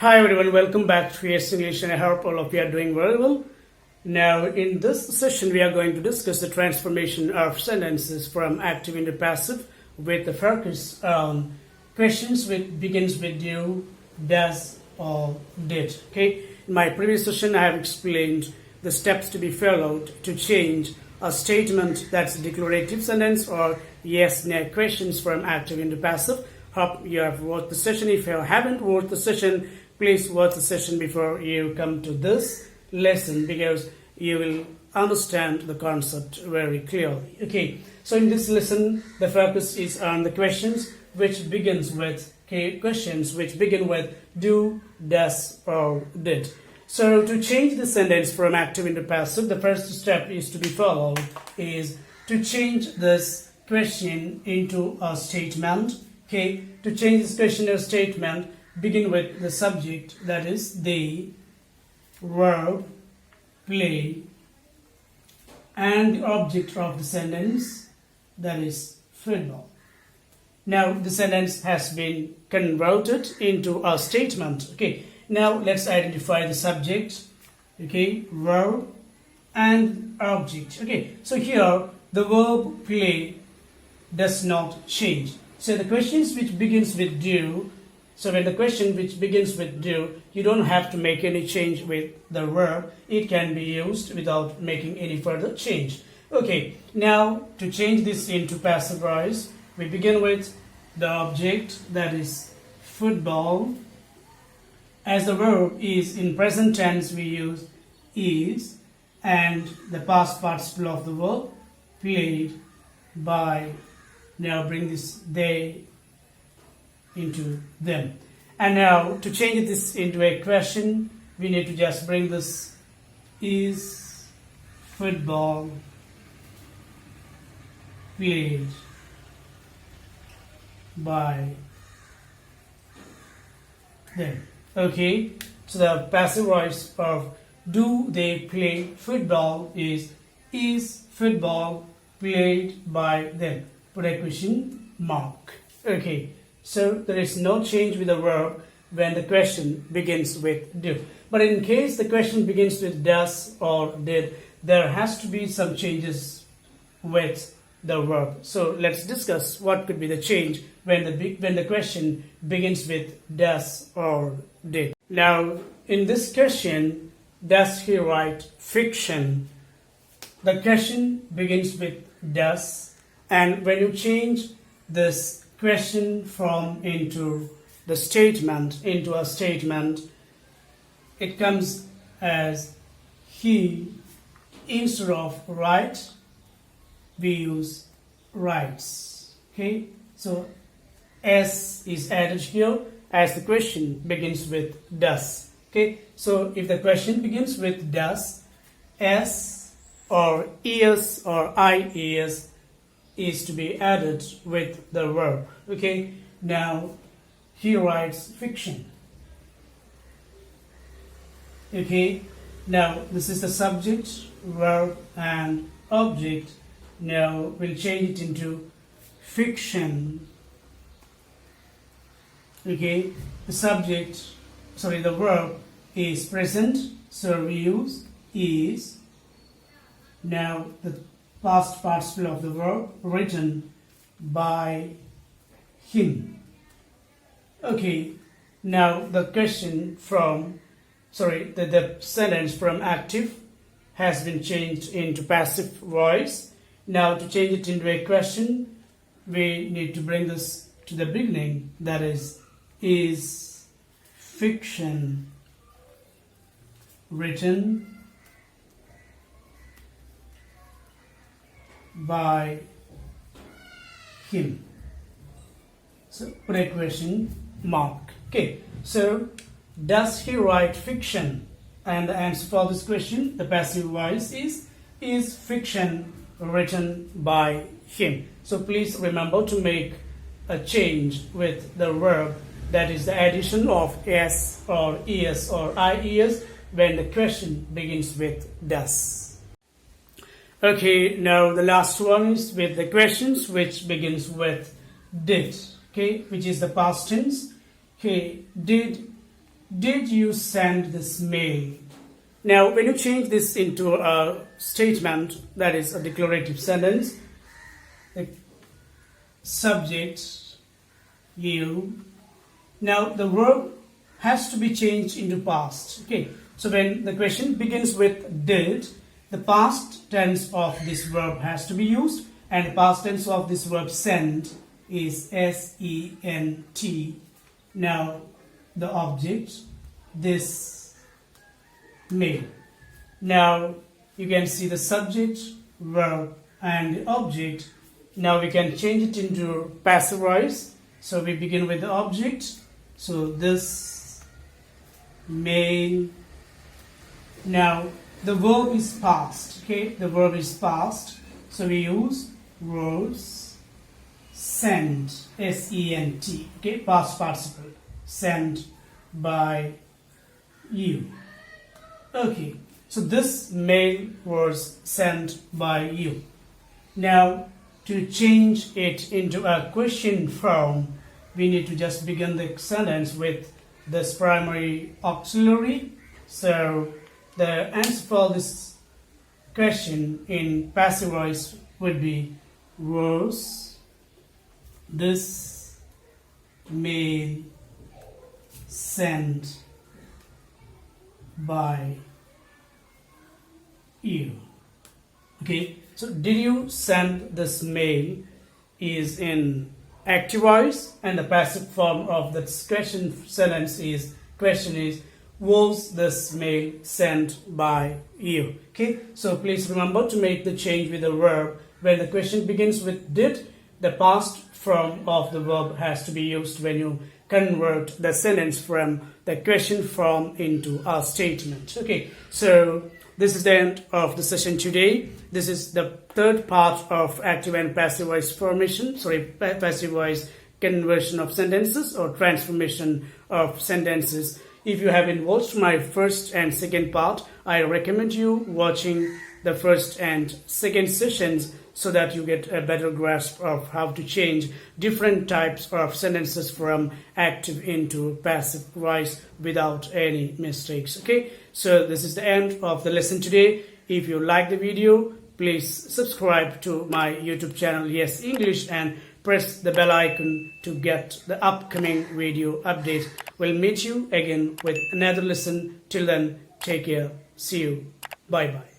Hi everyone, welcome back to PSE English and I hope all of you are doing very well. Now in this session we are going to discuss the transformation of sentences from active into passive with the focus on questions which begins with do, does or did. Okay, in my previous session I have explained the steps to be followed to change a statement that's a declarative sentence or yes/no questions from active into passive. Hope you have watched the session. If you haven't watched the session, please watch the session before you come to this lesson because you will understand the concept very clearly. Okay, so in this lesson, the focus is on the questions which begins with questions which begin with do, does, or did. So to change the sentence from active into passive, the first step is to be followed is to change this question into a statement. Okay, to change this question or statement, begin with the subject, that is the verb play, and the object of the sentence, that is football. Now the sentence has been converted into a statement. Okay, now let's identify the subject, okay, verb and object. Okay, so here the verb play does not change. So the questions which begins with do, so when the question which begins with do, you don't have to make any change with the verb. It can be used without making any further change. Okay, now to change this into passive voice, we begin with the object, that is football. As the verb is in present tense, we use is, and the past participle of the verb played by. Now bring this they into them. And now to change this into a question, we need to just bring this is football played by them. Okay, so the passive voice of do they play football is football played by them. Put a question mark. Okay, so there is no change with the verb when the question begins with do. But in case the question begins with does or did, there has to be some changes with the verb. So let's discuss what could be the change when the question begins with does or did. Now in this question, does he write fiction? The question begins with does. And when you change this question from into the statement, into a statement, it comes as he. Instead of write, we use writes. Okay, so S is added here as the question begins with does. Okay, so if the question begins with does, S or es or ies is to be added with the verb. Okay, now he writes fiction. Okay, now this is the subject, verb and object. Now we'll change it into fiction. Okay, the verb is present, so we use is. Now the past participle of the verb written by him. Okay, now the question from, the sentence from active has been changed into passive voice. Now to change it into a question, we need to bring this to the beginning, that is fiction written by him. So put a question mark. Okay, so does he write fiction? And the answer for this question, the passive voice is fiction written by him. So please remember to make a change with the verb, that is the addition of s or es or ies when the question begins with does. Okay, now the last one is with the questions which begins with did. Okay, which is the past tense. Okay, did did you send this mail? Now, when you change this into a statement, that is a declarative sentence, the subject, you. Now, the verb has to be changed into past. Okay, so when the question begins with did, the past tense of this verb has to be used, and the past tense of this verb send is S-E-N-T. Now, the object, this mail. Now, you can see the subject, verb, and the object. Now, we can change it into passive voice. So, we begin with the object. So, this mail. Now, the verb is past. Okay, the verb is past. So, we use was sent, S-E-N-T. Okay, past participle. Sent by you. Okay, so this mail was sent by you. Now, to change it into a question form, we need to just begin the sentence with this primary auxiliary. So, the answer for this question in passive voice would be was this mail sent by you. Okay, so did you send this mail is in active voice, and the passive form of the question sentence is was this mail sent by you? Okay, so please remember to make the change with the verb. When the question begins with did, the past form of the verb has to be used when you convert the sentence from the question form into a statement. Okay, so this is the end of the session today. This is the third part of active and passive voice passive voice conversion of sentences or transformation of sentences. If you haven't watched my first and second part, I recommend you watching the first and second sessions so that you get a better grasp of how to change different types of sentences from active into passive voice without any mistakes. Okay, so this is the end of the lesson today. If you like the video, please subscribe to my YouTube channel Yes English and press the bell icon to get the upcoming video update. We'll meet you again with another lesson. Till then, take care. See you. Bye bye.